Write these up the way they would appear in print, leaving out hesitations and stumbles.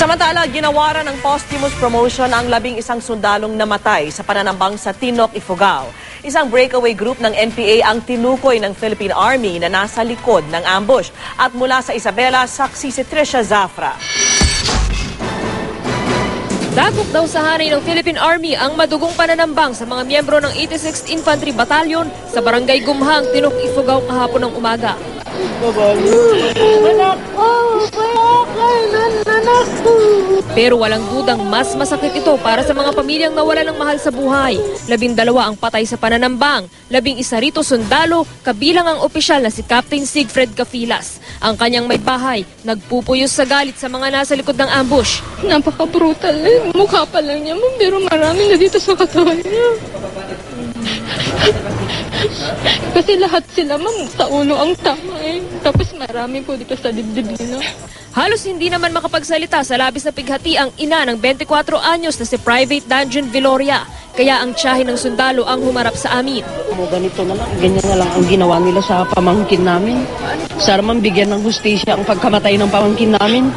Samantala, ginawaran ng posthumous promotion ang 11 sundalong namatay sa pananambang sa Tinok, Ifugao. Isang breakaway group ng NPA ang tinukoy ng Philippine Army na nasa likod ng ambush. At mula sa Isabela, saksi si Trisha Zafra. Dagok daw sa hanay ng Philippine Army ang madugong pananambang sa mga miyembro ng 86th Infantry Battalion sa Barangay Gumhang, Tinok, Ifugao kahapon ng umaga. Pero walang dudang mas masakit ito para sa mga pamilyang nawala ng mahal sa buhay. 12 ang patay sa pananambang, 11 rito sundalo, kabilang ang opisyal na si Captain Sigfred Cafilas. Ang kanyang may bahay, nagpupuyos sa galit sa mga nasa likod ng ambush. Napaka-brutal eh. Mukha pa lang niya, pero marami na dito sa katawan niya. Kasi lahat sila, sa ulo ang tama eh. Tapos marami po dito sa dibdib nila. Halos hindi naman makapagsalita sa labis na pighati ang ina ng 24 anyos na si Private Dungeon Viloria. Kaya ang tiyahin ng sundalo ang humarap sa amin. Ganito na lang, ganyan na lang ang ginawa nila sa pamangkin namin. Sana man bigyan ng hustisya ang pagkamatay ng pamangkin namin.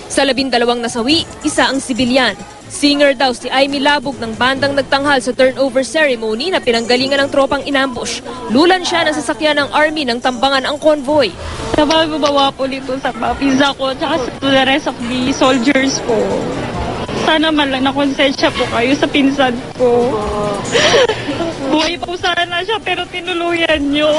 Sa 12 nasawi, isa ang sibilyan. Singer daw si Aimee Labog ng bandang nagtanghal sa turnover ceremony na pinanggalingan ng tropang inambush. Lulan siya ng sasakyan ng army nang tambangan ang convoy. Sabay babawa po dito sa pizza ko at to the rest of the soldiers po. Sana man lang nakonsensya po kayo sa pinsan ko. Buhay po sana siya pero tinuluyan niyo.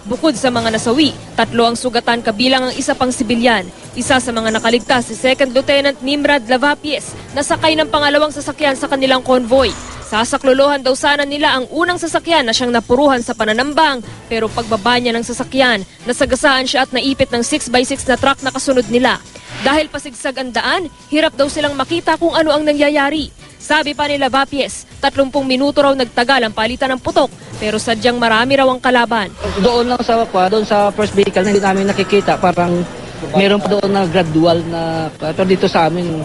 Bukod sa mga nasawi, 3 ang sugatan kabilang ang isa pang sibilyan. Isa sa mga nakaligtas si Second Lieutenant Nimrod Lavapies na sakay ng pangalawang sasakyan sa kanilang convoy. Sasaklolohan daw sana nila ang unang sasakyan na siyang napuruhan sa pananambang, pero pagbaba niya ng sasakyan, nasagasaan siya at naipit ng 6x6 na truck na kasunod nila. Dahil pasigsag ang daan, hirap daw silang makita kung ano ang nangyayari. Sabi pa ni Lavapies, 30 minuto raw nagtagal ang palitan ng putok, pero sadyang marami raw ang kalaban. Doon lang doon sa first vehicle na hindi namin nakikita, parang meron pa doon na gradual na, pero dito sa amin,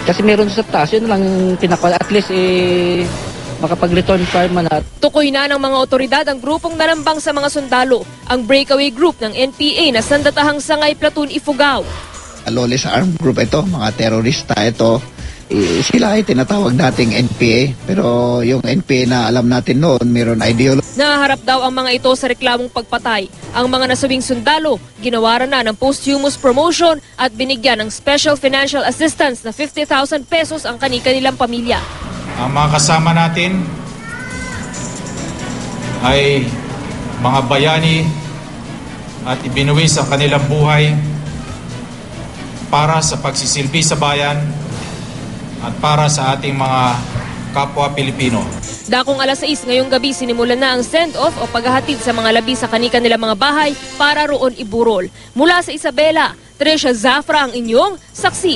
kasi meron sa taas, yun lang at least makapag-return fire man at. Tukoy na ng mga otoridad ang grupong nanambang sa mga sundalo, ang breakaway group ng NPA na Sandatahang Sangay Platoon Ifugao. Lawless armed group ito, mga terorista ito. Sila ay tinatawag nating NPA, pero yung NPA na alam natin noon, mayroon ideology. Naharap daw ang mga ito sa reklamong pagpatay. Ang mga nasawing sundalo, ginawaran na ng posthumous promotion at binigyan ng special financial assistance na 50,000 pesos ang kani-kanilang pamilya. Ang mga kasama natin ay mga bayani at ibinuwis ang kanilang buhay para sa pagsisilbi sa bayan at para sa ating mga kapwa Pilipino. Dakong 6:00 ngayong gabi sinimulan na ang send-off o paghahatid sa mga labi sa kani-kanilang mga bahay para roon iburol. Mula sa Isabela, Trisha Zafra ang inyong saksi.